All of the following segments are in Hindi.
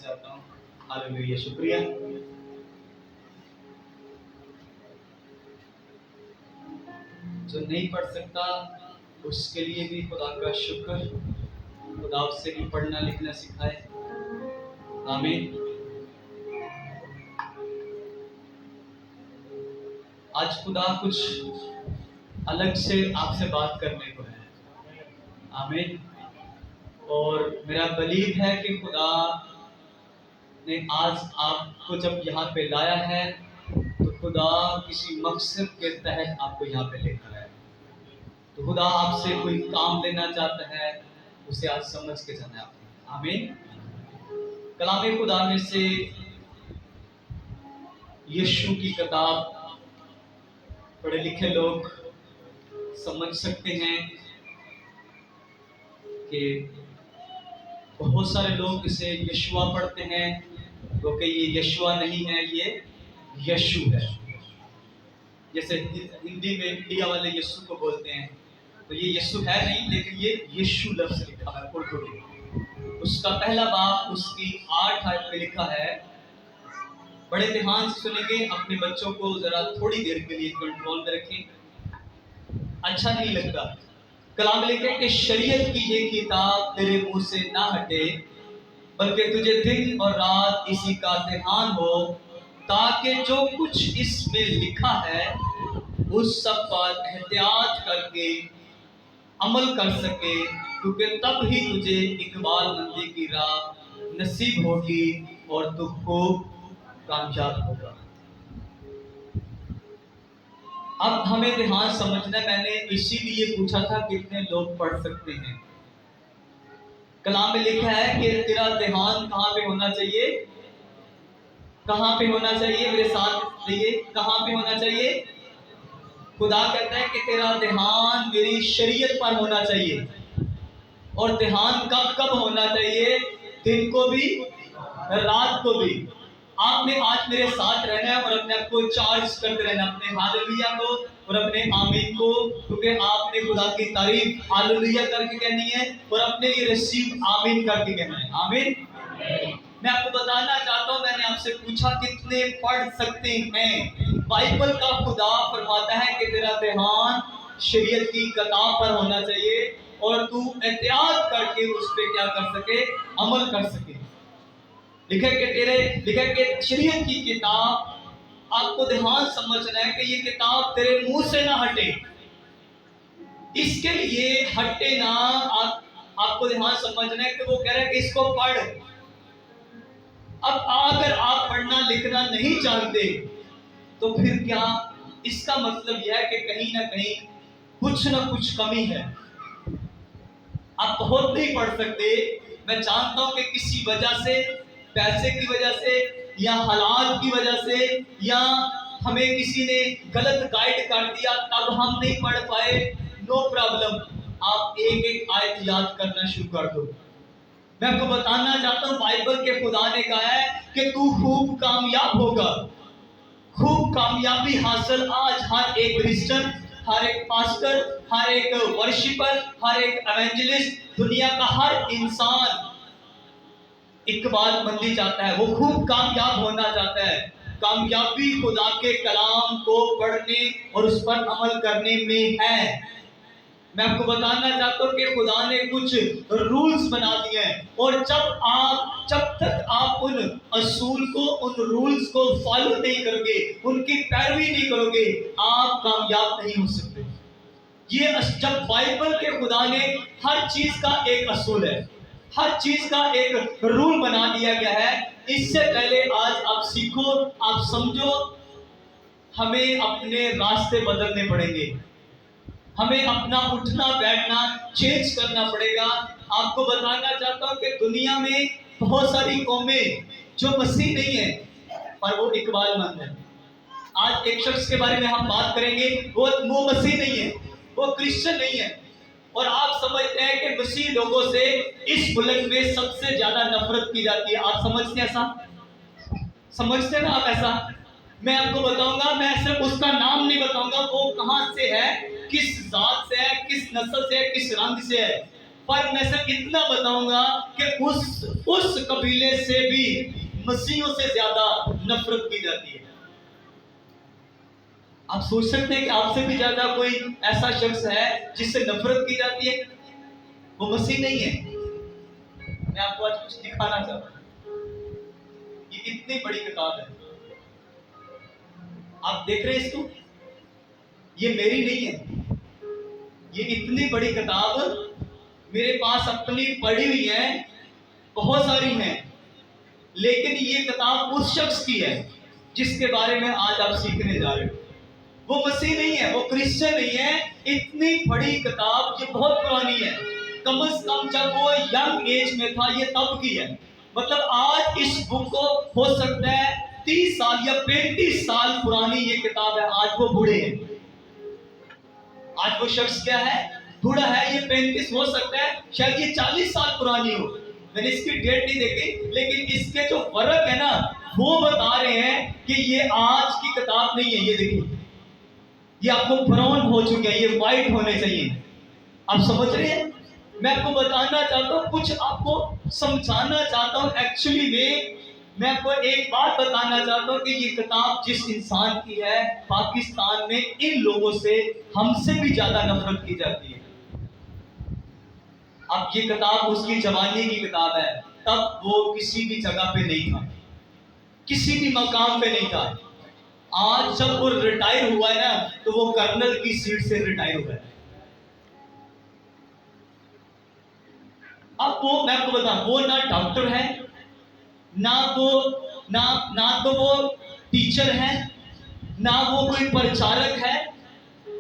चाहता हूँ। हालेलुया, शुक्रिया। जो नहीं पढ़ सकता उसके लिए भी खुदा का शुक्र, खुदा उससे भी पढ़ना लिखना सिखाए। आमीन। आज खुदा कुछ अलग से आपसे बात करने को है। आमीन। और मेरा बिलीव है कि खुदा ने आज आपको जब यहाँ पे लाया है तो खुदा किसी मकसद के तहत आपको यहाँ पे लेकर आया। तो खुदा आपसे कोई काम लेना चाहता है, उसे आज समझ के जाना है आपको। आमीन। कलाम खुदा में से यीशु की किताब पढ़े लिखे लोग समझ सकते हैं कि बहुत सारे लोग इसे यशुआ पढ़ते हैं, क्योंकि ये यशुआ नहीं है, ये यशु है। जैसे हिंदी में इंडिया वाले यीशु को बोलते हैं, तो ये यीशु है नहीं, लेकिन ये यीशु लफ्ज़ लिखा है उर्दू में। उसका पहला बाब उसकी 8 आयत में लिखा है। बड़े ध्यान से सुनेंगे, अपने बच्चों को जरा थोड़ी देर के लिए कंट्रोल में रखें। अच्छा नहीं लगता। कलाम लिखे कि शरीयत की ये किताब तेरे मुंह से ना हटे, बल्कि तुझे दिन और रात इसी का ध्यान हो, ताकि जो कुछ इसमें लिखा है उस सब पर एहतियात करके अमल कर सके, क्योंकि तब ही तुझे इकबालमंदी की राह नसीब होगी और तू खूब कामयाब होगा। अब हमें ध्यान समझना, मैंने इसीलिए पूछा था कितने लोग पढ़ सकते हैं। कलाम में लिखा है कि तेरा ध्यान कहाँ पे होना चाहिए? कहाँ पे होना चाहिए? मेरे साथ रहिए, कहाँ पे होना चाहिए? खुदा कहता है कि तेरा ध्यान मेरी शरीयत पर होना चाहिए। और ध्यान कब कब होना चाहिए? दिन को भी, रात को भी। आपने आज मेरे साथ रहना है और अपने आप को चार्ज करते रहना, अपने हालेलुया को और अपने आमीन को, क्योंकि आपने खुदा की तारीफ हालेलुया करके कहनी है और अपने लिए रिसीव आमीन करके कहना है। आमीन। मैं आपको बताना चाहता हूँ, मैंने आपसे पूछा कितने पढ़ सकते हैं। बाइबल का खुदा फरमाता है कि तेरा ध्यान शरीयत की किताब पर होना चाहिए और तू एहतियात करके उस पर क्या कर सके? अमल कर सके। लिखे कि शरीयत की किताब, आपको ध्यान समझना है कि ये किताब तेरे मुंह से ना हटे। इसके लिए हटे ना, आपको ध्यान समझना है कि वो कह रहा है कि इसको पढ़। अब अगर आप पढ़ना लिखना नहीं जानते तो फिर क्या? इसका मतलब यह है कि कहीं ना कहीं कुछ ना कुछ कमी है। आप बहुत नहीं पढ़ सकते। मैं जानता हूं कि किसी वजह से, पैसे की वजह से या हालात की वजह से या हमें किसी ने गलत गाइड कर दिया तब हम नहीं पढ़ पाए। नो प्रॉब्लम, आप एक एक आयत याद करना शुरू कर दो। मैं आपको बताना चाहता हूं, बाइबल के खुदा ने कहा है कि तू खूब कामयाब होगा। खूब कामयाबी हासिल आज हर एक क्रिश्चियन, हर एक पास्टर, हर एक वर्शिपर, हर एक एवेंजलिस्ट, दुनिया का हर इंसान इकबालमंदी चाहता है। वो खूब कामयाब होना चाहता है। कामयाबी खुदा के कलाम को पढ़ने और उस पर अमल करने में है। मैं आपको बताना चाहता हूँ कि खुदा ने कुछ रूल्स बना दिए हैं और जब तक आप उन असूल को, उन रूल्स को फॉलो नहीं करोगे, उनकी पैरवी नहीं करोगे, आप कामयाब नहीं हो सकते। ये जब बाइबल के खुदा ने हर चीज का एक असूल है, हर चीज का एक रूल बना दिया गया है। इससे पहले आज आप सीखो, आप समझो, हमें अपने रास्ते बदलने पड़ेंगे। हमें अपना उठना बैठना चेंज करना पड़ेगा। आपको बताना चाहता हूं कि दुनिया में बहुत सारी कौमें जो मसीह नहीं है पर वो इकबालमंद है। आज एक शख्स के बारे में हम बात करेंगे, वो मसीह नहीं है, वो क्रिश्चियन नहीं है, और आप समझते हैं कि मसीह लोगों से इस मुल्क में सबसे ज्यादा नफरत की जाती है। आप समझते हैं ऐसा? समझते हैं ना आप ऐसा? मैं आपको बताऊंगा, मैं सिर्फ उसका नाम नहीं बताऊंगा, वो कहां से है, किस जात से है, किस नस्ल से है, किस रंग से है। पर मैं सिर्फ इतना बताऊंगा कि उस कबीले से भी मसीहियों से ज्यादा नफरत की जाती है। आप सोच सकते हैं कि आपसे भी ज्यादा कोई ऐसा शख्स है जिससे नफरत की जाती है? वो मसीह नहीं है। मैं आपको आज कुछ दिखाना चाहता हूं। ये इतनी बड़ी किताब है, आप देख रहे हैं इसको? ये मेरी नहीं है। ये इतनी बड़ी किताब मेरे पास अपनी पढ़ी हुई है, बहुत सारी हैं, लेकिन ये किताब उस शख्स की है जिसके बारे में आज आप सीखने जा रहे हो। वो मसीह नहीं है, वो क्रिश्चियन नहीं है। इतनी बड़ी किताब, ये बहुत पुरानी है। कम से कम जब वो यंग एज में था, ये तब की है। मतलब आज इस बुक को हो सकता है 30 साल या 35 साल पुरानी ये किताब है। आज वो बूढ़े हैं। आज वो शख्स क्या है? बूढ़ा है। ये 35 हो सकता है, शायद ये 40 साल पुरानी हो। मैंने इसकी डेट नहीं देखी, लेकिन इसके जो वर्क है ना, वो बता रहे हैं कि ये आज की किताब नहीं है। ये देखिए, ये आपको ब्राउन हो चुके हैं, ये व्हाइट होने चाहिए। आप समझ रहे हैं? मैं आपको बताना चाहता हूँ, कुछ आपको समझाना चाहता हूँ। एक्चुअली में मैं आपको एक बात बताना चाहता हूँ कि ये किताब जिस इंसान की है, पाकिस्तान में इन लोगों से हमसे भी ज्यादा नफरत की जाती है। अब ये किताब उसकी जवानी की किताब है, तब वो किसी भी जगह पे नहीं था, किसी भी मकाम पे नहीं था। आज जब वो रिटायर हुआ है ना, तो वो कर्नल की सीट से रिटायर हुआ है। अब वो, मैं आपको बताऊं, वो ना डॉक्टर है, ना तो वो टीचर है, ना वो कोई प्रचारक है।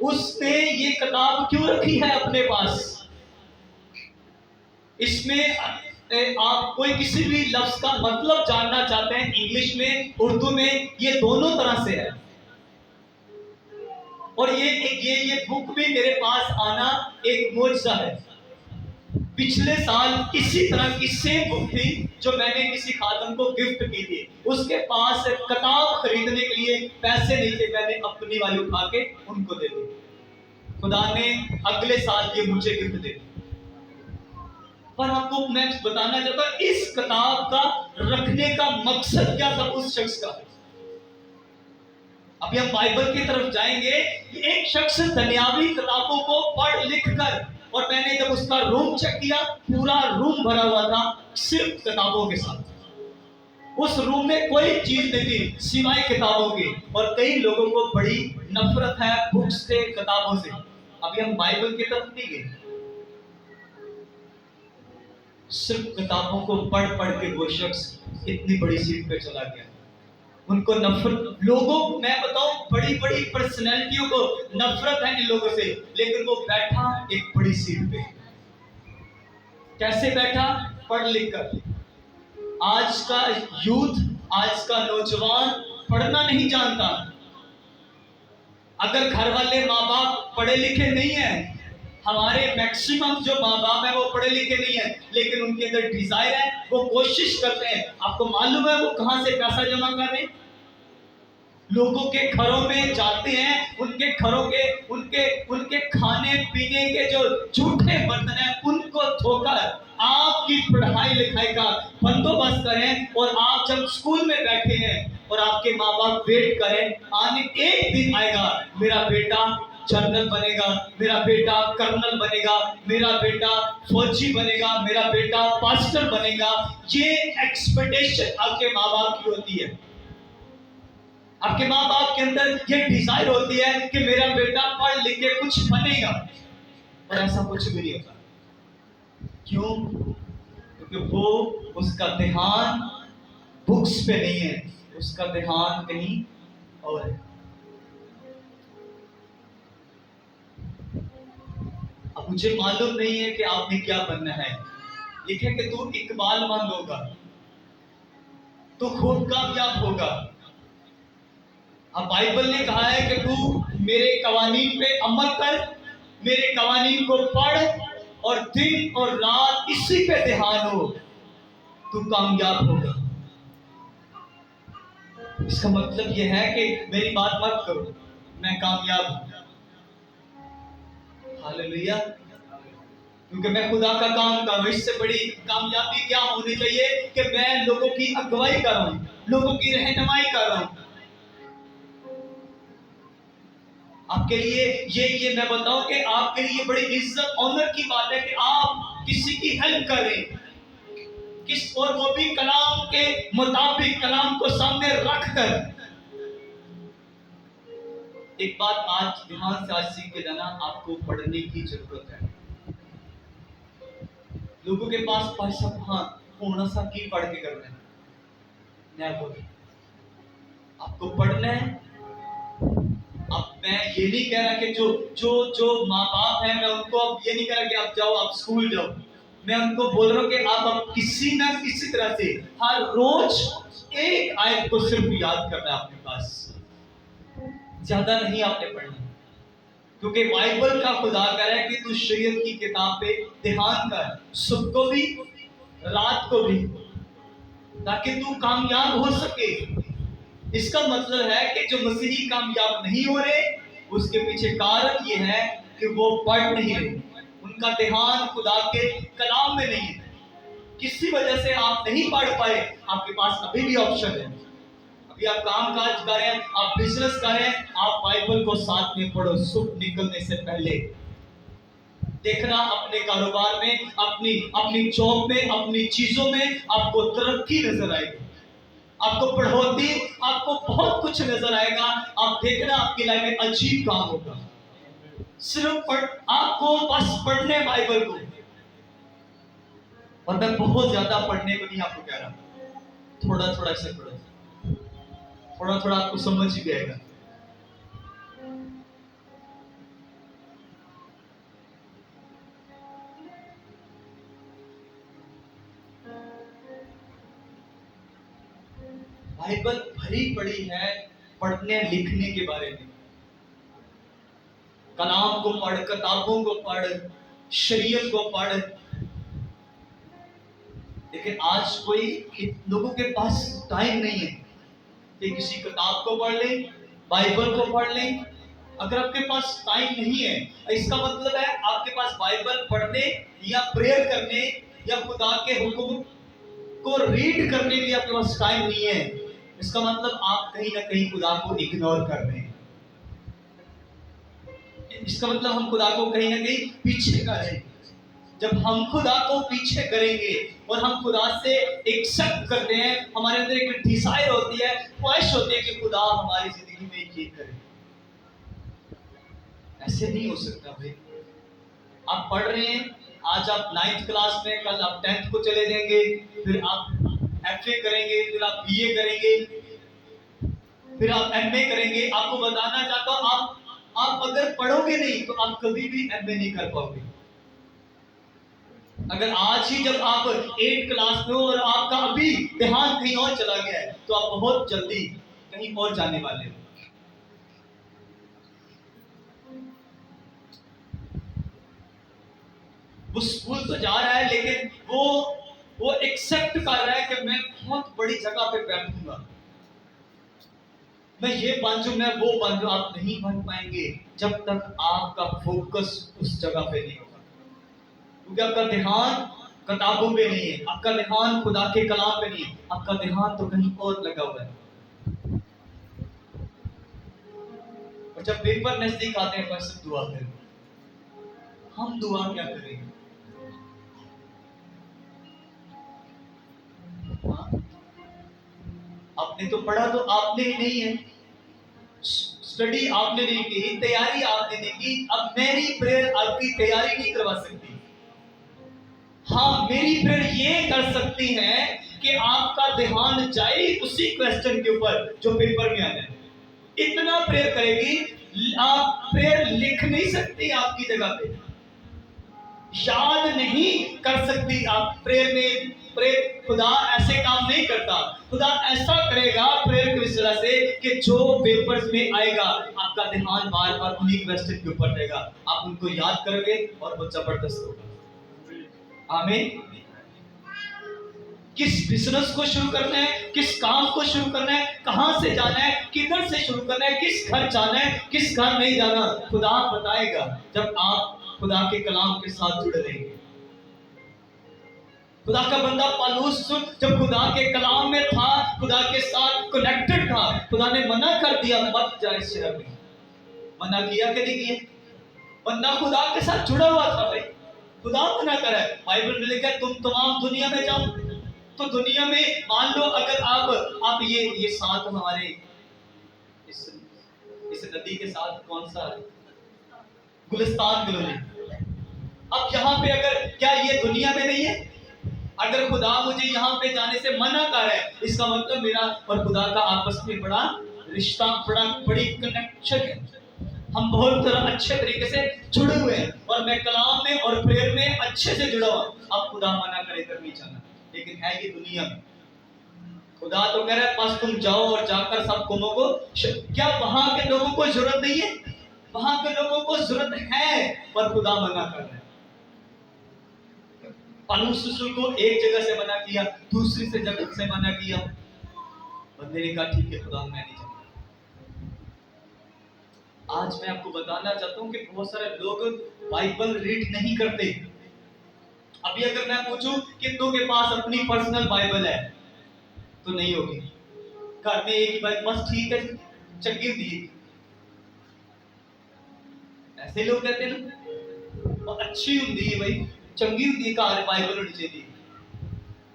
उसने ये किताब क्यों रखी है अपने पास? इसमें आप कोई किसी भी लफ्ज का मतलब जानना चाहते हैं, इंग्लिश में, उर्दू में, ये दोनों तरह से है। और ये बुक भी मेरे पास आना एक मौजज़ा है। पिछले साल इसी तरह की सेम बुक थी जो मैंने किसी खातम को गिफ्ट की थी। उसके पास किताब खरीदने के लिए पैसे नहीं थे, मैंने अपनी वाली उठा के उनको दे दी। खुदा ने अगले साल ये मुझे गिफ्ट दे दी। पर आपको मैं बताना चाहता हूं, इस किताब का रखने का मकसद क्या था उस शख्स का। अभी हम बाइबल की तरफ जाएंगे। एक शख्स दुनियावी किताबों को पढ़ लिख कर, और मैंने जब उसका रूम चेक किया, पूरा रूम भरा हुआ था सिर्फ किताबों के साथ। उस रूम में कोई चीज नहीं थी सिवाय किताबों की। और कई लोगों को बड़ी नफरत है बुक्स से, किताबों से। अभी हम बाइबल की तरफ नहीं गए, सिर्फ किताबों को पढ़ पढ़ के वो शख्स इतनी बड़ी सीट पे चला गया। उनको नफरत, लोगों, मैं बताऊं, बड़ी बड़ी पर्सनैलिटियों को नफरत है इन लोगों से, लेकिन वो बैठा एक बड़ी सीट पे। कैसे बैठा? पढ़ लिख कर। आज का यूथ, आज का नौजवान पढ़ना नहीं जानता। अगर घर वाले माँ बाप पढ़े लिखे नहीं है, हमारे मैक्सिमम जो माँ बाप है वो पढ़े लिखे नहीं है, लेकिन उनके अंदर डिजायर है, वो कोशिश करते हैं। आपको मालूम है वो कहां से पैसा जमा कर रहे हैं? लोगों के घरों में जाते हैं, उनके घरों के उनके खाने पीने के जो झूठे बर्तन हैं उनको धोकर आपकी पढ़ाई लिखाई का बंदोबस्त करें। और आप जब स्कूल में बैठे हैं और आपके माँ बाप वेट करें, आने एक दिन आएगा, मेरा बेटा जनरल बनेगा, मेरा बेटा कर्नल बनेगा, मेरा बेटा फौजी बनेगा, मेरा बेटा पास्टर बनेगा। ये एक्सपेक्टेशन आपके माँ बाप की होती है। आपके माँ बाप के अंदर ये डिजायर होती है कि मेरा बेटा पढ़ लिख के कुछ बनेगा, और ऐसा कुछ भी नहीं होता। क्यों? क्योंकि वो, उसका ध्यान बुक्स पे नहीं है, उसका ध्यान कहीं और है। अब मुझे मालूम नहीं है कि आपने क्या बनना है। लिखे कि तू इकबालमंद होगा, तू खूब कामयाब होगा। अब बाइबल ने कहा है कि तू मेरे कवानीन पे अमल कर, मेरे कवानीन को पढ़, और दिन और रात इसी पे ध्यान हो, तू कामयाब होगा। इसका मतलब यह है कि मेरी बात मत करो, मैं कामयाब हूं। हालेलुया। क्योंकि मैं खुदा का काम कर रहा हूँ। इससे बड़ी कामयाबी क्या होनी चाहिए कि मैं लोगों की अगुवाई कर रहा हूँ, लोगों की रहनुमाई कर रहा हूँ। आपके लिए ये मैं बताऊं कि आपके लिए बड़ी इज्जत ऑनर की बात है कि आप किसी की हेल्प कर रहे हैं, किस और वो भी कलाम के मुताबिक, कलाम को सामने रखकर। एक बात आज ध्यान से आज सीख के जाना, आपको पढ़ने की जरूरत है। लोगों के पास पैसा पूर्ण सा की पढ़ के करना है, नेवर। आपको पढ़ना है। अब मैं ये नहीं कह रहा कि जो माँ बाप हैं, मैं उनको अब ये नहीं कह रहा कि आप जाओ, आप स्कूल जाओ। मैं उनको बोल रहा हूँ कि आप अब किसी ना किसी तरह से हर रोज एक आयत को सिर्फ याद करना है अपने पास, ज्यादा नहीं आपने पढ़ना। क्योंकि बाइबल का खुदा कह रहा है कि तू शरीयत की किताब पे ध्यान कर, सुबह को भी रात को भी, ताकि तू कामयाब हो सके। इसका मतलब है कि जो मसीही कामयाब नहीं हो रहे, उसके पीछे कारण ये है कि वो पढ़ नहीं रहे, उनका ध्यान खुदा के कलाम में नहीं है। किसी वजह से आप नहीं पढ़ पाए, आपके पास अभी भी ऑप्शन है। अभी आप काम काज करें, आप बिजनेस करें, आप बाइबल को साथ में पढ़ो सुबह निकलने से पहले। देखना अपने कारोबार में, अपनी जॉब में, अपनी चीजों में आपको तरक्की नजर आएगी, आपको बढ़ोतरी, आपको बहुत कुछ नजर आएगा। आप देखना आपकी लाइफ में अजीब काम होगा। सिर्फ आपको बस पढ़ने बाइबल को, और मैं बहुत ज्यादा पढ़ने को नहीं आपको कह रहा, थोड़ा थोड़ा से पढ़ो, थोड़ा थोड़ा आपको समझ ही आएगा। बाइबल भरी पड़ी है पढ़ने लिखने के बारे में। कलाम को पढ़, किताबों को पढ़, शरीयत को पढ़। लेकिन आज कोई लोगों के पास टाइम नहीं है कि किसी किताब को पढ़ लें, बाइबल को पढ़ लें। अगर आपके पास टाइम नहीं है, इसका मतलब है आपके पास बाइबल पढ़ने या प्रेयर करने या खुदा के हुक्म को रीड करने के लिए आपके पास टाइम नहीं है। इसका मतलब आप कहीं ना कहीं खुदा को इग्नोर कर रहे हैं। इसका मतलब हम खुदा को कहीं ना कहीं पीछे कर रहे हैं। जब हम खुदा को पीछे करेंगे और हम खुदा से एक्सेप्ट करते हैं, हमारे अंदर एक डिजायर होती है, ख्वाहिश होती है कि खुदा हमारी जिंदगी में ये करे। ऐसे नहीं हो सकता भाई। आप पढ़ रहे हैं, आज आप 9th क्लास में, कल आप 10th को चले जाएंगे, फिर आप FA करेंगे, फिर आप BA करेंगे, फिर आप MA करेंगे। आपको बताना चाहता हूं, आप अगर पढ़ोगे नहीं तो आप कभी भी MA नहीं कर पाओगे। अगर आज ही जब आप 8th क्लास में हो और आपका अभी ध्यान कहीं और चला गया है, तो आप बहुत जल्दी कहीं और जाने वाले हो। वो स्कूल तो जा रहा है, लेकिन वो एक्सेप्ट कर रहा है कि मैं बहुत बड़ी जगह पे बैठूंगा, मैं ये बन जाऊं, मैं वो बन जाऊं। आप नहीं बन पाएंगे जब तक आपका फोकस उस जगह पे नहीं होगा, क्योंकि आपका ध्यान किताबों पे नहीं है, आपका ध्यान खुदा के कलाम पे नहीं है, आपका ध्यान तो कहीं और लगा हुआ है। और जब पेपर नजदीक आते हैं, बस दुआ करें। हम दुआ क्या करेंगे? आपने तो पढ़ा तो आपने ही नहीं है, स्टडी आपने नहीं की, तैयारी आपने नहीं की। अब मेरी प्रेयर आपकी तैयारी नहीं करवा सकती। हाँ, मेरी प्रेयर ये कर सकती है कि आपका ध्यान जाए उसी क्वेश्चन के ऊपर जो पेपर में आना है। इतना प्रेयर करेगी, आप प्रेयर लिख नहीं सकती आपकी जगह पे, याद नहीं कर सकती आप प्रेयर में। प्रेयर खुदा ऐसे काम नहीं करता। खुदा ऐसा करेगा प्रेयर की वजह से कि जो पेपर्स में आएगा, आपका ध्यान बार बार उन्हीं क्वेश्चन के ऊपर रहेगा, आप उनको याद करोगे और वो जबरदस्त होगा। आमीन। किस बिजनेस को शुरू करना है, किस काम को शुरू करना है, कहां से जाना है, किधर से शुरू करना है, किस घर जाना है, किस घर नहीं जाना, खुदा बताएगा जब आप खुदा के कलाम के साथ जुड़े रहेंगे। खुदा का बंदा पौलुस जब खुदा के कलाम में था, खुदा के साथ कनेक्टेड था, खुदा ने मना कर दिया मत जा इस शहर में। मना किया कि नहीं किया? बंदा खुदा के साथ जुड़ा हुआ था भाई, खुदा मना करे। बाइबल में लिखा है तुम तमाम दुनिया में जाओ। तो दुनिया में मान लो अगर आप ये साथ हमारे इस नदी के साथ कौन सा है? गुलिस्तान कॉलोनी। अब यहाँ पे अगर क्या ये दुनिया में नहीं है? अगर खुदा मुझे यहाँ पे जाने से मना कर रहा है, इसका मतलब मेरा और खुदा का आपस में बड़ा रिश्ता, बड़ी कनेक्शन है। हम बहुत अच्छे तरीके से जुड़े हुए हैं और मैं कलाम में और प्रेयर में अच्छे से जुड़ा हुआ। अब खुदा मना करे कर नहीं जाना, लेकिन है ये दुनिया में। खुदा तो कह रहा है बस तुम जाओ और जाकर सब कौमों को। क्या वहां के लोगों को जरूरत नहीं है? वहां के लोगों को जरूरत है, पर खुदा मना कर रहा है। पौलुस को एक जगह से मना किया, दूसरी से जगह से मना किया। बंदे ने कहा ठीक है खुदा, मैं नहीं जाऊंगा। आज मैं आपको बताना चाहता हूं कि बहुत सारे लोग बाइबल रीड नहीं करते। अभी अगर मैं पूछूं कितनों के पास अपनी पर्सनल बाइबल है, तो नहीं होगी। घर में एक ही बाइबल बस ठीक है, चंगी होती है, ऐसे लोग कहते हैं ना, और अच्छी होती है भाई, चंगी होती है, घर बाइबल होनी चाहिए।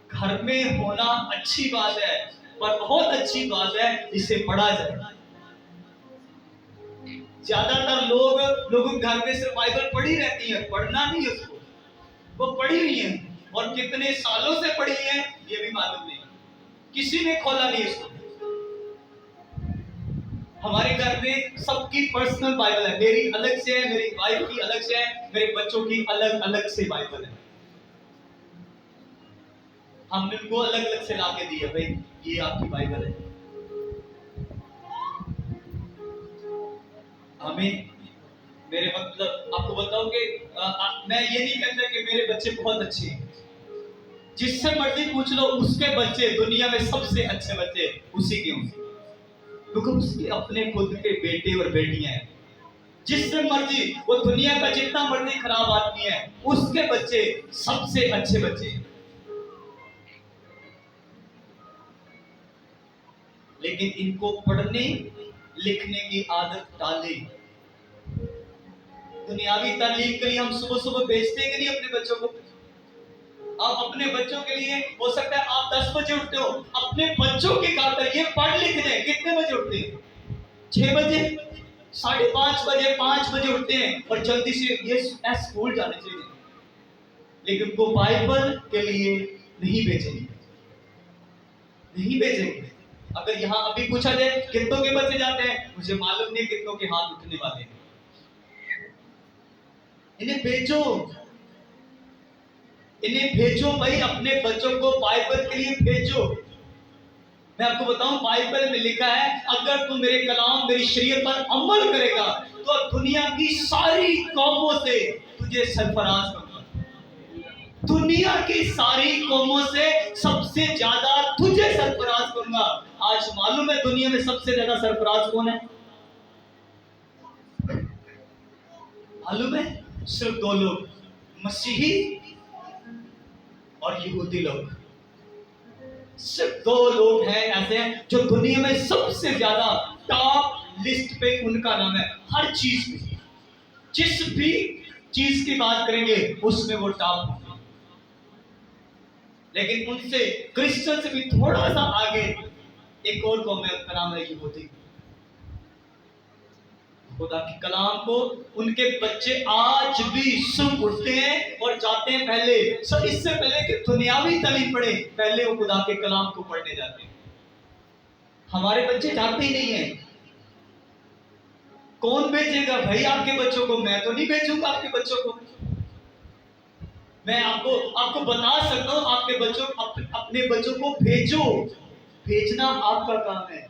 घर में होना अच्छी बात है, पर बहुत अच्छी बात है इसे पढ़ा जाए। ज्यादातर लोग घर में सिर्फ बाइबल पढ़ी रहती है, पढ़ना नहीं है उसको। वो पढ़ी नहीं है, और कितने सालों से पढ़ी है ये भी मालूम नहीं, किसी ने खोला नहीं इसको। हमारे घर में सबकी पर्सनल बाइबल है, मेरी अलग से है, मेरी वाइफ की अलग से है, मेरे बच्चों की अलग अलग से बाइबल है। हमने उनको अलग अलग से ला के दी है, भाई ये आपकी बाइबल है। हमें मेरे मतलब आपको बताऊं कि मैं ये नहीं कहता कि मेरे बच्चे बहुत अच्छे हैं। जिससे मर्जी पूछ लो, उसके बच्चे दुनिया में सबसे अच्छे बच्चे उसी के होंगे, क्योंकि उसके अपने खुद के बेटे और बेटियां हैं। जिससे मर्जी वो दुनिया का जितना मर्जी खराब आदमी है, उसके बच्चे सबसे अच्छे बच्चे हैं। लेकिन इनको पढ़ने लिखने की आदत डाले। दुनियावी तालीम के लिए हम सुबह सुबह भेजते हैं कि नहीं अपने बच्चों को? आप अपने बच्चों के लिए हो सकता है आप 10 बजे उठते हो, अपने बच्चों की खातिर ये पढ़ लिख लें। कितने बजे उठते हैं? 6 बजे, 5:30 बजे, 5 बजे उठते हैं और जल्दी से ये स्कूल जाने चाहिए, लेकिन वो बाइबल के लिए नहीं भेजेंगे, नहीं भेजेंगे। अगर यहाँ अभी पूछा जाए कितनों के बच्चे जाते हैं, मुझे मालूम नहीं कितनों के हाथ उठने वाले हैं। इन्हें भेजो, इन्हें भेजो भाई, अपने बच्चों को बाइबल के लिए भेजो। मैं आपको बताऊं बाइबल में लिखा है अगर तू मेरे कलाम मेरी शरीयत पर अमल करेगा तो दुनिया की सारी कौमों से तुझे सरफराज करूंगा। दुनिया की सारी कौमों से सबसे ज्यादा तुझे सरफराज करूंगा। आज मालूम है दुनिया में सबसे ज्यादा सरफराज कौन है? मालूम है? सिर्फ 2 लोग, मसीही और यहूदी लोग। सिर्फ 2 लोग हैं ऐसे जो दुनिया में सबसे ज्यादा टॉप लिस्ट पे उनका नाम है। हर चीज में, जिस भी चीज की बात करेंगे उसमें वो टॉप होंगे। लेकिन उनसे क्रिश्चियन से भी थोड़ा सा आगे एक और कौम है, उनका नाम है यहूदी। खुदा के कलाम को उनके बच्चे आज भी सुन उठते हैं और जाते हैं पहले सब, इससे पहले कि दुनियावी तालीम पढ़े, पहले वो खुदा के कलाम को पढ़ने जाते हैं। हमारे बच्चे जाते ही नहीं है। कौन भेजेगा भाई आपके बच्चों को? मैं तो नहीं भेजूंगा आपके बच्चों को। मैं आपको बता सकता हूं, आपके बच्चों अपने बच्चों को भेजो। भेजना आपका काम है।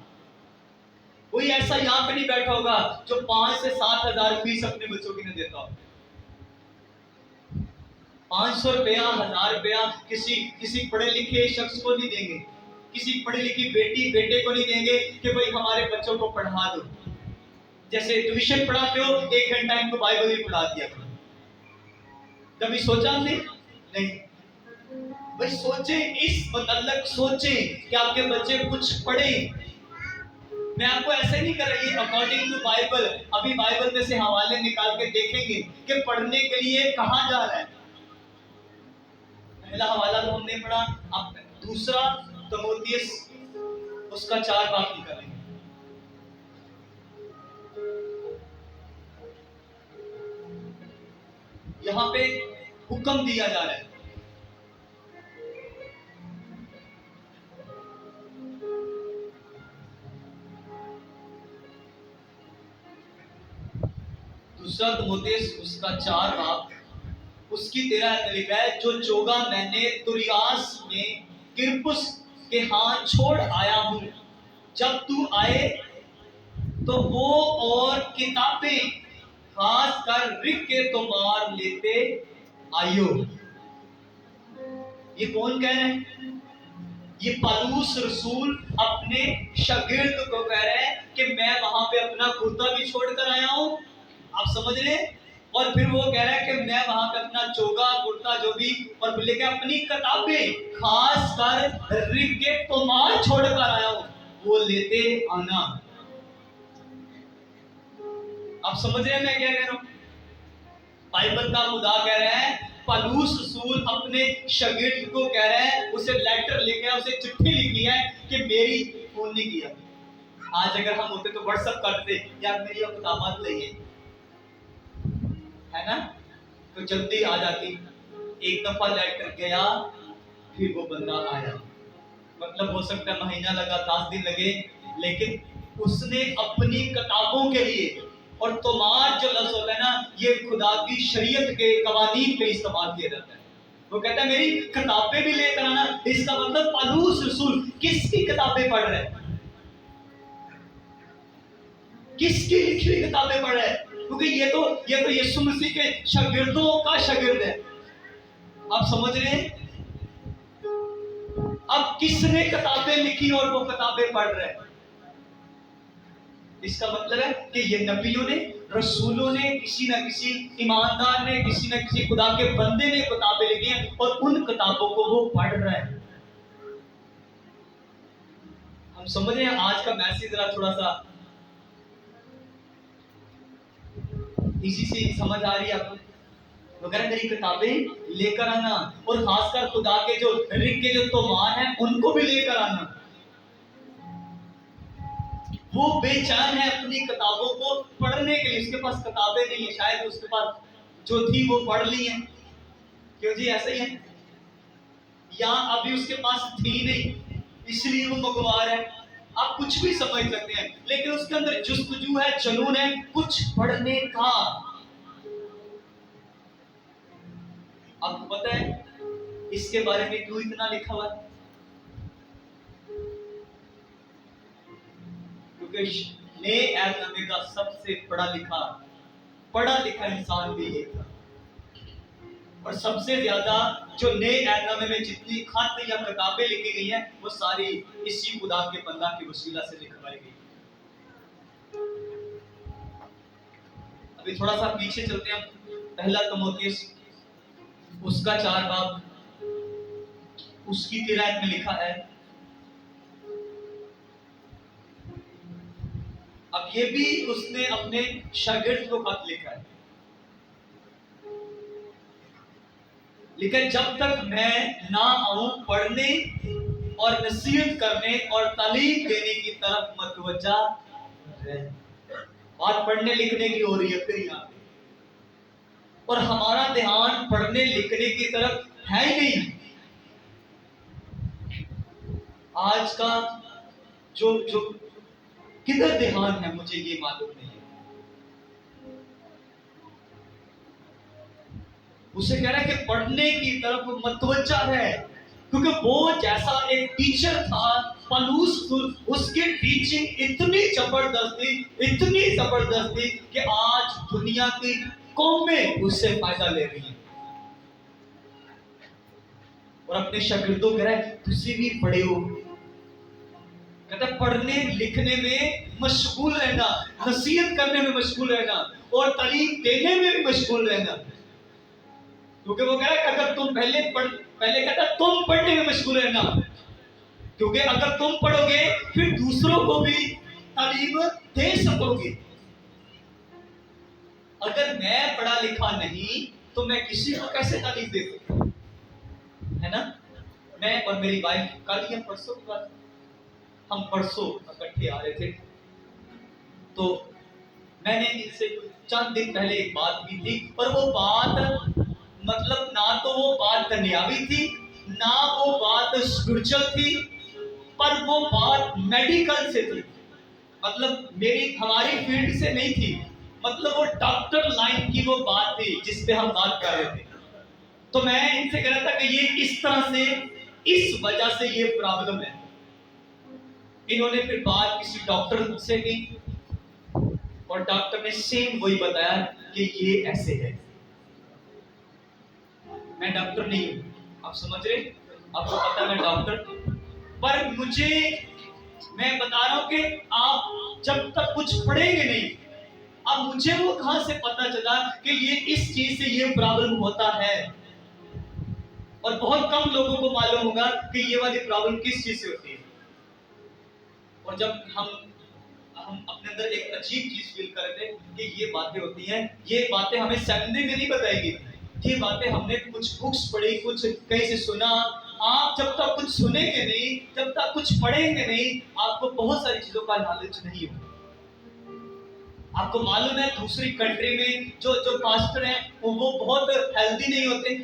कोई ऐसा यहाँ पे नहीं बैठा होगा जो 5 से 7 हजार फीस अपने बच्चों की न देता हो। 500 रुपया, 1000 रुपया किसी पढ़े लिखे शख्स को नहीं देंगे, किसी पढ़ी लिखी बेटी बेटे को नहीं देंगे कि भाई हमारे बच्चों को पढ़ा दो। जैसे ट्यूशन पढ़ाते हो, 1 घंटा इनको बाइबल भी पढ़ा दिया करो। कभी सोचा हमने? नहीं। भाई सोचे, इस मतलब सोचे कि आपके बच्चे कुछ पढ़े। मैं आपको ऐसे नहीं कर रही अकॉर्डिंग टू बाइबल। अभी बाइबल में से हवाले निकाल के देखेंगे कि पढ़ने के लिए कहां जा रहा है। पहला हवाला तो हमने पढ़ा, अब दूसरा तीमुथियुस उसका 4 बाब निकालेंगे। यहां पे हुक्म दिया जा रहा है, दूसरा तीमुथियुस उसका 4 बाब उसकी 13 में लिखा है, जो चोगा मैंने तुरियास में किरपुस के हाथ छोड़ आया हूं, जब तू आए तो वो और किताबें खास कर रिक के तुम्हार लेते आयो। ये कौन कह रहे हैं? ये पौलुस रसूल अपने शागिर्द को कह रहे हैं कि मैं वहां पे अपना कुर्ता भी छोड़ कर आया हूं, आप समझ रहे हैं? और फिर वो कह रहा है कि मैं वहां पे अपना चोगा कुर्ता जो भी, और लेके अपनी किताबें खास कर रिक के तुम्हार छोड़ कर आया हूं, वो लेते आना। आप समझ रहे हैं मैं क्या कह रहा हूं? बाइबल का खुदा कह रहा है, पौलुस रसूल अपने शागिर्द को कह रहा है, उसे लेटर लिखा है, उसे चिट्ठी लिखी है कि मेरी फोन नहीं किया। आज अगर हम होते तो व्हाट्सएप करते, यार मेरी अब किताबात नहीं है ना, तो जल्दी आ जाती। एक दफा लेटर गया, फिर वो बंदा आया, मतलब हो सकता है महीना लगा, 10 दिन लगे, लेकिन उसने अपनी किताबों के लिए, और तोमार जो लफ्ज होता है ना, ये खुदा की शरीयत के कवानीन पे इस्तेमाल किया जाता है। वो कहता है मेरी किताबें भी लेकर आना। इसका मतलब पौलुस रसूल किसकी किताबें पढ़ रहे हैं? किसकी लिखी हुई किताबें पढ़ रहे हैं? क्योंकि ये तो यीशु मसीह के शागिर्दों का शागिर्द है। आप समझ रहे हैं? अब किसने किताबें लिखी और वो किताबें पढ़ रहे हैं? इसका मतलब है कि ये नबियों ने, रसूलों ने, किसी ना किसी ईमानदार ने, किसी ना किसी खुदा के बंदे ने किताबें लिखी हैं, और उन किताबों को वो पढ़ रहा है। हम समझ रहे हैं? आज का मैसेज जरा थोड़ा सा इसी से समझ आ रही है आपको? वगैरह मेरी किताबें लेकर आना, और खासकर खुदा के जो रिक के जो तोमार हैं उनको भी लेकर आना। वो बेचैन है अपनी किताबों को पढ़ने के लिए, उसके पास किताबें नहीं है, शायद उसके पास जो थी वो पढ़ ली है। क्यों जी, ऐसा ही है? या अभी उसके पास थी नहीं इसलिए वो मंगवा है। आप कुछ भी समझ सकते हैं, लेकिन उसके अंदर जुस्तजू है, जुनून है कुछ पढ़ने का। आपको पता है इसके बारे में क्यों इतना लिखा हुआ है? क्योंकि नए ऐतनामे का सबसे पढ़ा लिखा इंसान भी ये था, और सबसे ज्यादा जो नए ऐतनामे में जितनी खत या किताबें लिखी गई हैं, वो सारी इसी खुदा के बंदा की वसीला से लिखवाई गई। अभी थोड़ा सा पीछे चलते हैं। पहला तीमुथियुस उसका 4 बाब उसकी 13 में लिखा है। अब ये भी उसने अपने शागिर्द को खत लिखा है, लेकिन जब तक मैं ना आऊं पढ़ने और नसीहत करने और तालीम देने की तरफ मतवज्जा रहे। बात पढ़ने लिखने की हो रही है फिर यहाँ पे, और हमारा ध्यान पढ़ने लिखने की तरफ है ही नहीं। आज का जो जो किधर ध्यान है मुझे ये मालूम नहीं है। उसे कह रहा है कि पढ़ने की तरफ मतवज्जा है, क्योंकि वो जैसा एक टीचर था पौलुस, उसकी टीचिंग इतनी जबरदस्त थी कि आज दुनिया की कौमें उससे फायदा ले रही हैं। और अपने शागिर्दों कह रहा है तुझे भी पढ़े हो, कहता पढ़ने लिखने में मशगूल रहना, नसीहत करने में मशगूल रहना, और तालीम देने में भी मशगूल रहना। क्योंकि वो कह रहा है कि अगर तुम पहले पहले कहता तुम पढ़ने में मशगूल रहना, क्योंकि अगर तुम पढ़ोगे फिर दूसरों को भी तालीम दे सकोगे। अगर मैं पढ़ा लिखा नहीं तो मैं किसी को कैसे तालीम दे सकता, है ना। मैं और मेरी वाइफ, कल या परसों की बात, हम परसों इकट्ठे आ रहे थे, तो मैंने इनसे चंद दिन पहले एक बात की थी, और वो बात मतलब ना तो वो बात दुनियावी थी, ना वो बात स्पिरिचुअल थी, पर वो बात मेडिकल से थी। मतलब हमारी फील्ड से नहीं थी, मतलब वो डॉक्टर लाइन की वो बात थी जिस पे हम बात कर रहे थे। तो मैं इनसे कह रहा था कि ये इस तरह से, इस वजह से ये प्रॉब्लम है। इन्होंने फिर बात किसी डॉक्टर से की, और डॉक्टर ने सेम वही बताया कि ये ऐसे है। मैं डॉक्टर नहीं हूं, आप समझ रहे, आपको पता है मैं डॉक्टर, पर मैं बता रहा हूं कि आप जब तक कुछ पढ़ेंगे नहीं, अब मुझे वो कहां से पता चला कि ये इस चीज से ये प्रॉब्लम होता है, और बहुत कम लोगों को मालूम होगा कि ये वाली प्रॉब्लम किस चीज से होती है। और जब हम अपने अंदर एक अजीब चीज फील कर रहे थे कि ये बातें होती हैं, ये बातें हमें सेमिनारी में नहीं बताएगी, ये बातें हमने कुछ बुक्स पढ़ी, कुछ कहीं से सुना। आप जब तक कुछ सुनेंगे नहीं, जब तक कुछ पढ़ेंगे नहीं, आपको बहुत सारी चीजों का नॉलेज नहीं होगा। आपको मालूम है दूसरी कंट्री में जो पास्टर हैं वो बहुत हेल्दी नहीं होते,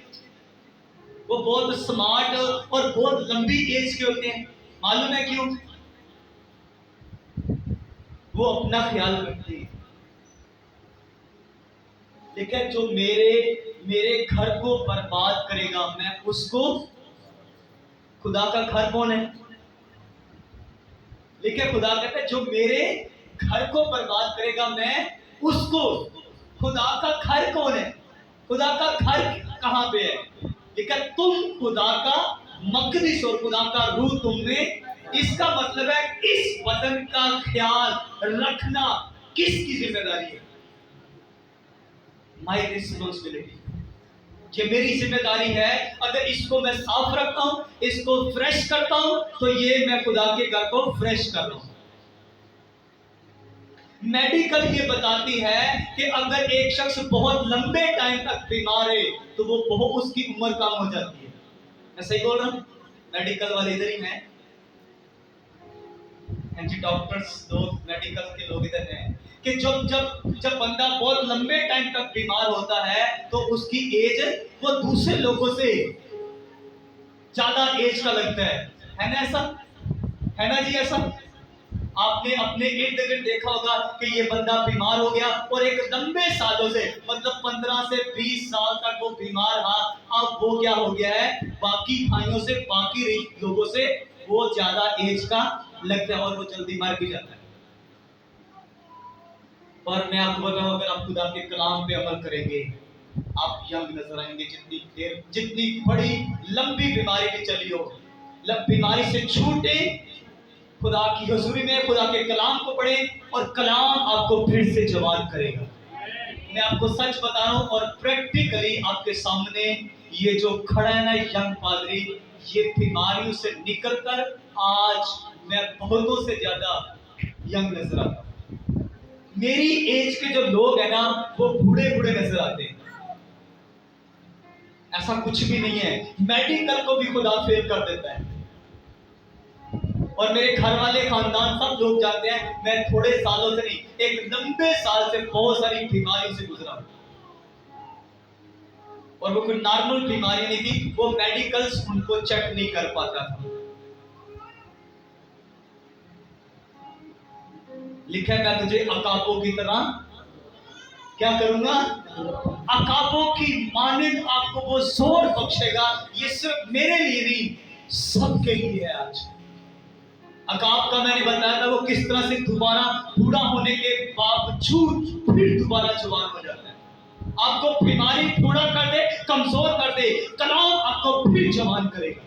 वो बहुत स्मार्ट और बहुत लंबी एज के होते हैं। मालूम है क्यों? वो अपना ख्याल रखते हैं। लेकिन जो मेरे घर को बर्बाद करेगा, मैं उसको, खुदा का घर कौन है? लेकिन खुदा कहता है जो मेरे घर को बर्बाद करेगा, मैं उसको। खुदा का घर कौन है? खुदा का घर कहां पे है? लेकिन तुम खुदा का मकदस और खुदा का रूह तुम में। इसका मतलब है इस वतन का ख्याल रखना किसकी जिम्मेदारी है? माई रिस्पॉन्सिबिलिटी, ये मेरी जिम्मेदारी है। अगर इसको मैं साफ रखता हूं, इसको फ्रेश करता हूं, तो ये मैं खुदा के घर को फ्रेश कर रहा हूं। मेडिकल ये बताती है कि अगर एक शख्स बहुत लंबे टाइम तक बीमार है तो वो बहुत, उसकी उम्र कम हो जाती है। मैं सही बोल रहा हूं? मेडिकल वाले इधर ही हैं, डॉक्टर्स लोग, मेडिकल के लोग इधर हैं, कि जब बंदा बहुत लंबे टाइम तक बीमार होता है तो उसकी एज वो दूसरे लोगों से ज्यादा एज का लगता है ना? ऐसा है ना जी? ऐसा आपने अपने इर्द गिर्द देखा होगा कि ये बंदा बीमार हो गया और एक लंबे सालों से, मतलब 15 से 20 साल तक वो बीमार रहा। अब वो क्या हो गया है, बाकी भाइयों से, बाकी लोगों से वो ज्यादा एज का लगता है और वो जल्दी मर भी जाता है। और मैं आपको बताऊं, अगर आप खुदा के कलाम पे अमल करेंगे, आप यंग नजर आएंगे। जितनी बड़ी लंबी बीमारी भी चली हो, बीमारी से छूटे, खुदा की हुजूरी में खुदा के कलाम को पढ़ें और कलाम आपको फिर से जवान करेगा। मैं आपको सच बता रहा हूं, और प्रैक्टिकली आपके सामने ये जो खड़ा है ना यंग पादरी, ये बीमारियों से निकलकर आज मैं बहुतों से ज्यादा यंग नजर आता हूं। मेरी एज के जो लोग हैं ना, वो बूढ़े बूढ़े नजर आते हैं। ऐसा कुछ भी नहीं है, मेडिकल को भी खुदा फेल कर देता है। और मेरे घर वाले, खानदान, सब लोग जानते हैं, मैं थोड़े सालों से नहीं, एक लंबे साल से बहुत सारी बीमारियों से गुजरा हूं। और वो कोई नॉर्मल बीमारी नहीं थी, वो मेडिकल्स उनको चेक नहीं कर पाता था। लिखा है, मैं तुझे अकाबों की तरह क्या करूंगा? अकाबों की मानिंद आपको वो जोर बख्शेगा। ये सिर्फ मेरे लिए नहीं, सबके लिए है। आज अकाब का मैंने बताया था, वो किस तरह से दोबारा बूढ़ा होने के बावजूद फिर दोबारा जवान हो जाता है। आपको बीमारी बूढ़ा कर दे, कमजोर कर दे, कलाम आपको फिर जवान करेगा।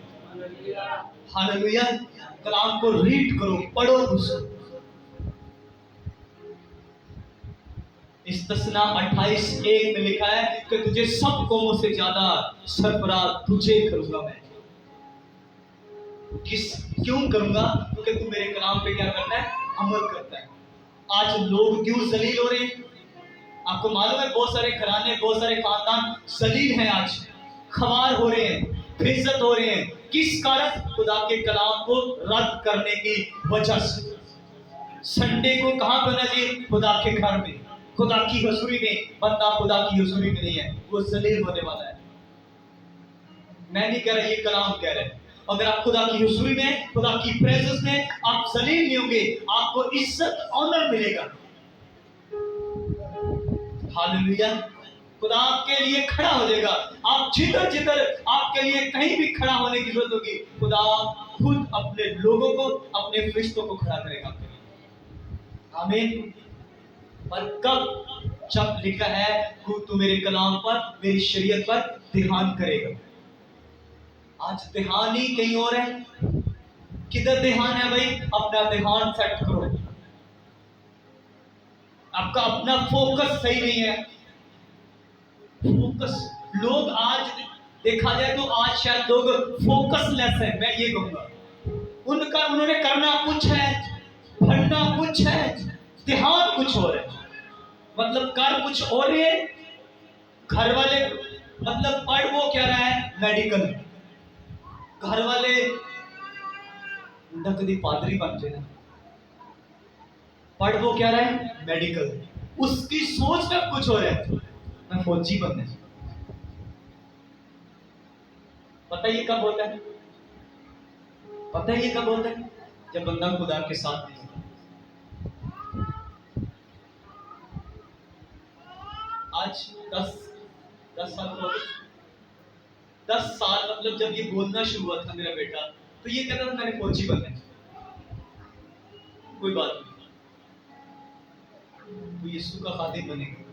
हालेलुया। कलाम को रीड करो, पढ़ो उसको। इस्तिस्ना 28:1 में लिखा है कि तुझे सब कौमों से ज्यादा सरफराज तुझे करूंगा मैं। क्यों करूंगा? क्योंकि तू मेरे कलाम पे क्या करता है? अमल करता है। आज लोग क्यों जलील हो रहे हैं? आपको मालूम है बहुत सारे घराने, बहुत सारे खानदान जलील हैं, आज खवार हो रहे हैं, बेइज्जत हो रहे हैं। किस कारण? खुदा के कलाम को रद्द करने की वजह से। संडे को कहां होना चाहिए? खुदा के घर में, खुदा की हजूरी में। बंदा खुदा की हजूरी में नहीं है, वो जलील होने वाला है। मैं नहीं कह रहा, ये कलाम कह रहे हैं। अगर आप खुदा की हुजूरी में, खुदा की प्रेजेंस में आप जलील नहीं होंगे, आपको इज्जत, ऑनर मिलेगा। हालेलुया। खुदा आपके लिए खड़ा हो जाएगा। आप जिधर जिधर आपके लिए कहीं भी खड़ा होने की जरूरत होगी, खुदा खुद अपने लोगों को, अपने फरिश्तों को खड़ा करेगा। आमीन। पर कब? जब लिखा है तू मेरे कलाम पर, मेरी शरीयत पर ध्यान करेगा। आज ध्यान ही कहीं और है। किधर ध्यान है भाई? अपना ध्यान सेट करो। आपका अपना फोकस सही नहीं है। फोकस, लोग आज देखा जाए तो आज शायद लोग फोकसलेस है, मैं ये कहूंगा। उन्होंने करना कुछ है, भरना कुछ है, ध्यान कुछ और है। मतलब कर कुछ और है। घर वाले मतलब पढ़ वो क्या रहा है? मेडिकल। घर वाले कभी पादरी बन जाए, पढ़ वो क्या रहा है? मेडिकल। उसकी सोच में कुछ हो रहा है, मैं फौजी बनने। पता ये कब होता है? पता ये कब होता है? जब बंदा खुदा के साथ नहीं होता। आज 10 साल हो गए। 10 साल मतलब जब ये बोलना शुरू हुआ था मेरा बेटा, तो ये कहता था मैंने फौजी बनना है। कोई बात नहीं, तो यीशु का खादिम बनेगा।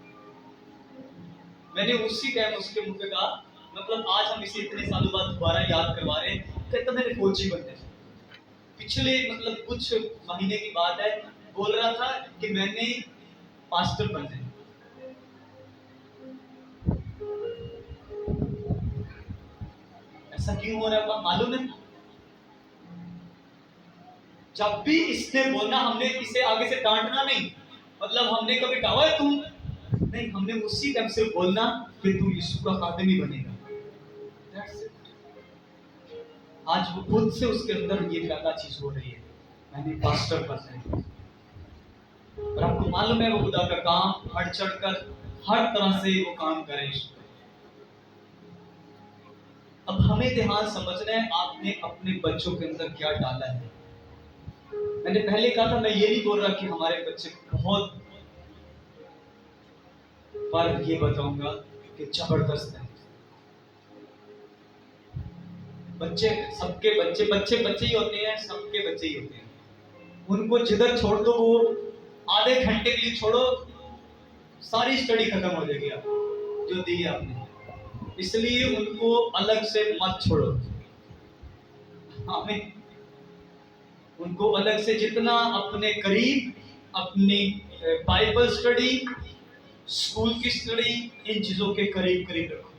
मैंने उसी टाइम उसके मुंह पे कहा, मतलब आज हम इसे इतने सालों बाद दोबारा याद करवा रहे हैं, कहता मैंने फौजी बनना है। पिछले मतलब कुछ महीने की बात है, बोल रहा था कि मैंने पास्टर बनना है। ऐसा क्यों हो रहा है मालूम है? जब भी इसने बोलना, हमने इसे आगे से डांटना नहीं, मतलब हमने कभी कहा है तुम नहीं, हमने उसी टाइम से बोलना कि तू यीशु का खादिम ही बनेगा। आज वो खुद से उसके अंदर ये ज्यादा चीज हो रही है, मैंने पास्टर बनना है। और आपको मालूम है वो खुदा का काम बढ़ चढ़कर हर तरह से वो काम करे। अब हमें ध्यान समझना है आपने अपने बच्चों के अंदर क्या डाला है। मैंने पहले कहा था, मैं ये नहीं बोल रहा कि हमारे बच्चे बहुत, पर ये बताऊंगा कि जबरदस्त है। बच्चे, सबके बच्चे बच्चे बच्चे ही होते हैं, सबके बच्चे ही होते हैं। उनको जिधर छोड़ दो, वो आधे घंटे के लिए छोड़ो, सारी स्टडी खत्म हो जाएगी आप जो दी है आपने। इसलिए उनको अलग से मत छोड़ो। आमीन। उनको अलग से जितना अपने करीब, अपनी बाइबल स्टडी, स्कूल की स्टडी, इन चीजों के करीब करीब रखो।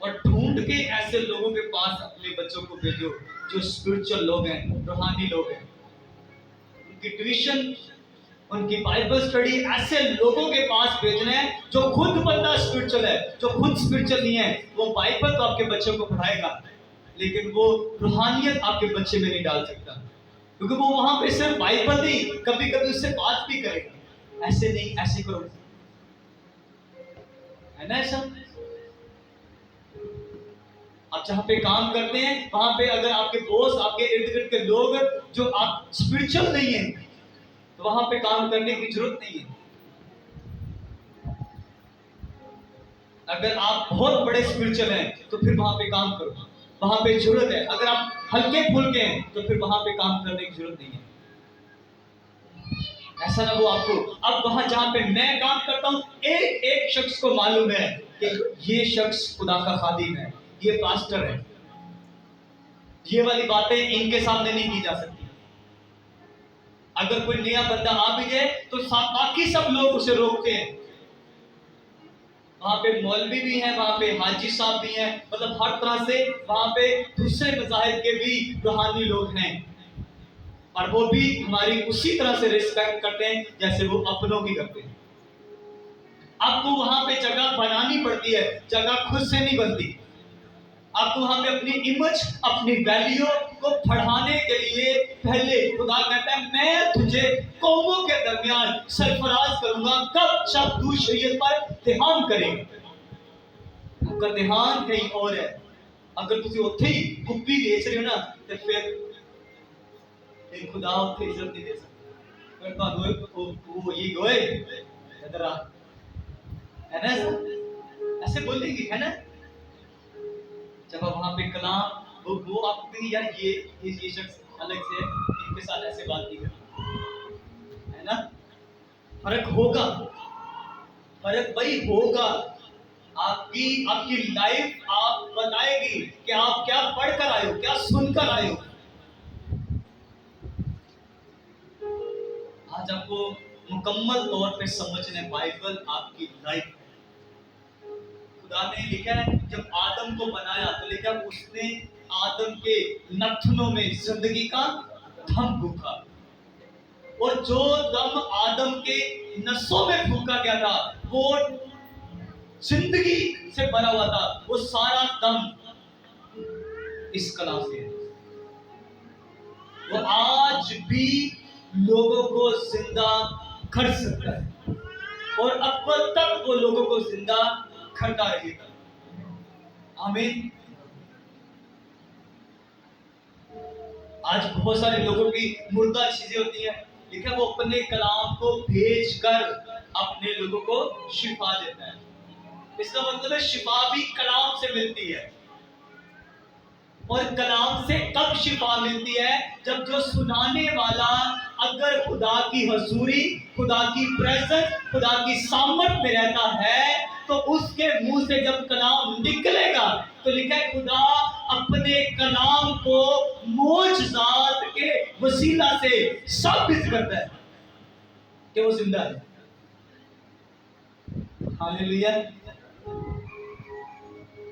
और ढूंढ के ऐसे लोगों के पास अपने बच्चों को भेजो जो स्पिरिचुअल लोग हैं, रूहानी लोग हैं। उनकी ट्यूशन, उनकी बाइबल स्टडी ऐसे लोगों के पास भेजना है जो खुद बंदा स्पिरिचुअल है। जो खुद स्पिरिचुअल नहीं है, वो बाइबल तो आपके बच्चों को पढ़ाएगा, लेकिन वो रूहानियत आपके बच्चे में नहीं डाल सकता, क्योंकि वो वहां पे सिर्फ बाइबल नहीं, कभी कभी उससे बात भी करेगा। ऐसे नहीं, ऐसे करो, है ना ऐसा? आप जहां पे काम करते हैं, वहां पे अगर आपके बॉस, आपके इर्द गिर्द के लोग जो आप स्पिरिचुअल नहीं है, तो वहां पे काम करने की जरूरत नहीं है। अगर आप बहुत बड़े स्पिरिचुअल हैं, तो फिर वहां पे काम करो, वहां पे जरूरत है। अगर आप हल्के फुल्के हैं, तो फिर वहां पे काम करने की जरूरत नहीं है। ऐसा ना वो आपको, अब वहां जहां पे मैं काम करता हूं, एक एक शख्स को मालूम है कि ये शख्स खुदा का खादिम है, ये पास्टर है। ये वाली बातें इनके सामने नहीं की जा सकती। अगर कोई नया बंदा आ भी जाए तो बाकी सब लोग उसे रोकते हैं। वहां पे मौलवी भी हैं, वहां पे हाजी साहब भी हैं, मतलब हर तरह से वहां पे दूसरे मज़ाहिब के भी रूहानी लोग हैं, और वो भी हमारी उसी तरह से रिस्पेक्ट करते हैं जैसे वो अपनों की करते हैं। आपको वहां पे जगह बनानी पड़ती है, जगह खुद से नहीं बनती। आपको वहां पे अपनी इमेज, अपनी वैल्यू को बढ़ाने के लिए पहले खुदा कहता है मैं तुझे कौमों के दरमियान सरफराज करूंगा। कब? जब तू शरीयत पर ध्यान करेगा। आपका ध्यान कहीं और है। अगर तुम उत्थे ही गुप्पी बेच रहे हो ना, तो फिर खुदा उत्थे इज्जत नहीं दे सकता। फिर वो ये गोए इधर आ, है ना, ऐसे बोलेंगे, है ना। जब आप वहां पे कलाम वो आपको कहेंगे यार ये शख्स अलग से इनके साथ ऐसे बात नहीं करती, है ना। फर्क होगा, फर्क वही होगा। आपकी आपकी लाइफ आप बताएगी कि आप क्या पढ़कर आए हो, क्या सुनकर आए हो। आज आपको मुकम्मल तौर पे समझने बाइबल आपकी लाइफ। खुदा ने लिखा है जब आदम को बनाया तो लिखा उसने आदम के नथनों में जिंदगी का दम फूका, और जो दम आदम के नसों में फूका गया था वो जिंदगी से भरा हुआ था। वो सारा दम इस कलाम से है। वो आज भी लोगों को जिंदा कर सकता है, और अब तक वो लोगों को जिंदा करता रहेगा। आमीन। आज बहुत सारे लोगों की मुर्दा चीजें होती है, लेकिन वो अपने कलाम को भेजकर अपने लोगों को शिफा देता है। इसका मतलब है शिफा भी कलाम से मिलती है। और कलाम से कब शिफा मिलती है? जब जो सुनाने वाला अगर खुदा की हजूरी, खुदा की प्रेजेंस, खुदा की सामर्थ में रहता है, तो उसके मुंह से जब कलाम निकलेगा तो लिखा है खुदा अपने कलाम को मोजज़ात के वसीला से साबित करता है कि वो जिंदा है। हालेलुया।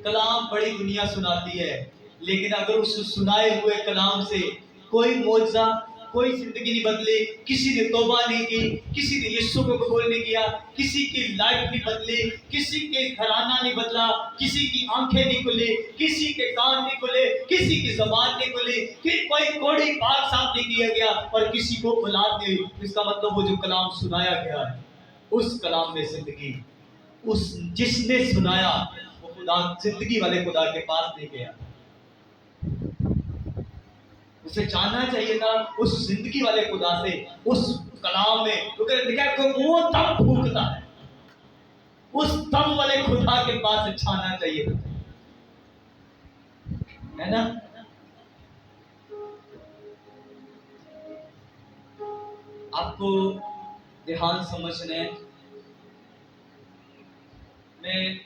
कलाम बड़ी दुनिया सुनाती है, लेकिन अगर उस सुनाए हुए कलाम से कोई मौजज़ा, कोई जिंदगी नहीं बदली, किसी ने तौबा नहीं की, किसी ने यीशु को कबूल नहीं किया, किसी की लाइफ नहीं बदली, किसी के घराना नहीं बदला, किसी की आंखें नहीं खुली, किसी के कान नहीं खुले, किसी की जबान नहीं खुली, कि कोई कोड़ी पाक साफ नहीं किया गया और किसी को औलाद नहीं हुई, इसका मतलब वो जो कलाम सुनाया गया है उस कलाम में जिंदगी, उस जिसने सुनाया वो खुदा, जिंदगी वाले खुदा के पास नहीं गया। उसे जानना चाहिए था उस जिंदगी वाले खुदा से, उस कलाम में, क्योंकि लिखा है कि वो दम फूकता है, उस दम वाले खुदा के पास जाना चाहिए था, है ना। आपको ध्यान समझने में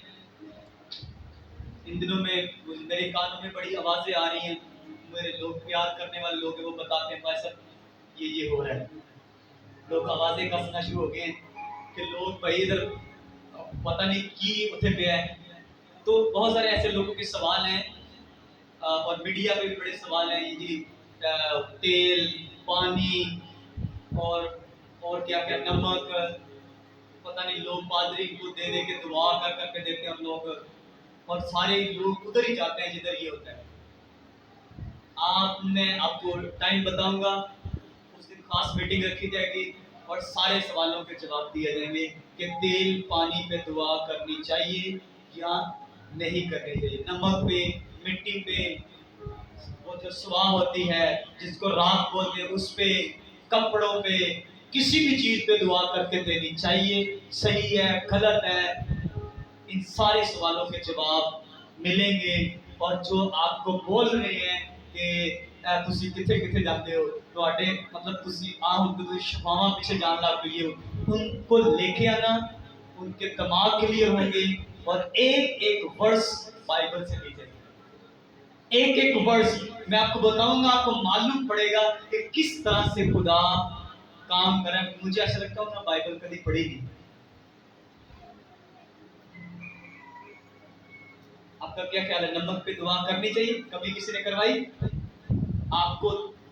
इन दिनों में मेरे कानों में बड़ी आवाजें आ रही हैं। मेरे लोग प्यार करने वाले लोग हैं, वो बताते हैं भाई साहब ये हो रहा है। लोग आवाजें कसना शुरू हो गए हैं कि लोग भाई इधर पता नहीं की उठे पे है। तो बहुत सारे ऐसे लोगों के सवाल हैं, और मीडिया पे भी बड़े सवाल हैं, ये तेल, पानी और क्या क्या, नमक, पता नहीं लोग पादरी को दे दे के दुआ कर करके देते हैं हम लोग, और सारे लोग उधर ही जाते हैं जिधर ये होता है। मैं आपको टाइम बताऊंगा, उस दिन खास मीटिंग रखी जाएगी और सारे सवालों के जवाब दिए जाएंगे कि तेल पानी पे दुआ करनी चाहिए या नहीं करनी चाहिए, नमक पे, मिट्टी पे, वो जो सुहा होती है जिसको राख बोलते हैं उस पे, कपड़ों पे, किसी भी चीज पे दुआ करके देनी चाहिए, सही है गलत है, इन सारे सवालों के जवाब मिलेंगे। और जो आपको बोल रहे हैं कि तुसी किथे किथे जाते हो, ਤੁਹਾਡੇ मतलब तुसी तुसी शफावां पीछे जान लग पई हो, उनको लेके आना, उनके दिमाग क्लियर होंगे, और एक एक वर्स बाइबल से ली जाएगी, एक एक वर्स मैं आपको बताऊंगा, आपको मालूम पड़ेगा कि किस तरह से खुदा काम कर रहे हैं, मुझे ऐसा लगता है ना बाइबल कभी पढ़ी नहीं। आपका क्या ख्याल है, नमक पे दुआ करनी चाहिए? कभी किसी ने करवाई? आपको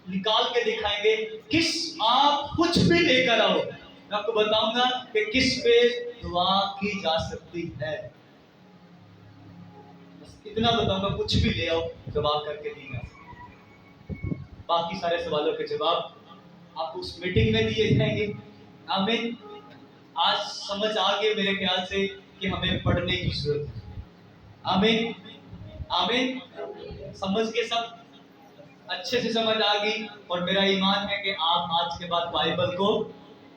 निकाल के दिखाएंगे, किस आप कुछ भी लेकर आओ, मैं आपको बताऊंगा कि किस पे दुआ की जा सकती है। बस इतना बताऊंगा, कुछ भी ले आओ, दुआ करके दी जा सकती है। बाकी सारे सवालों के जवाब आपको उस मीटिंग में दिए जाएंगे। आमीन। आज समझ आ गए मेरे ख्याल से कि हमें पढ़ने की जरूरत है। आमीन आमीन। समझ के सब अच्छे से समझ आ गई, और मेरा ईमान है कि आप आज के बाद बाइबल को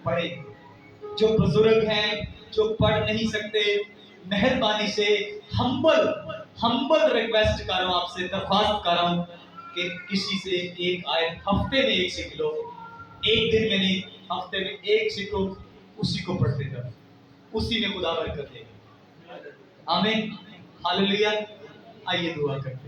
पढ़ेंगे। जो बुजुर्ग हैं, जो पढ़ नहीं सकते, मेहरबानी से हम्बल रिक्वेस्ट कर रहा हूं आपसे, दरख्वास्त कर रहा हूं कि किसी से एक आयत हफ्ते में एक सीख लो, एक दिन में नहीं, हफ्ते में एक सीखो, उसी को पढ़ते जाओ, उसी में खुदा बरकत देगा। आमीन हालेलुया। आइए दुआ करते हैं।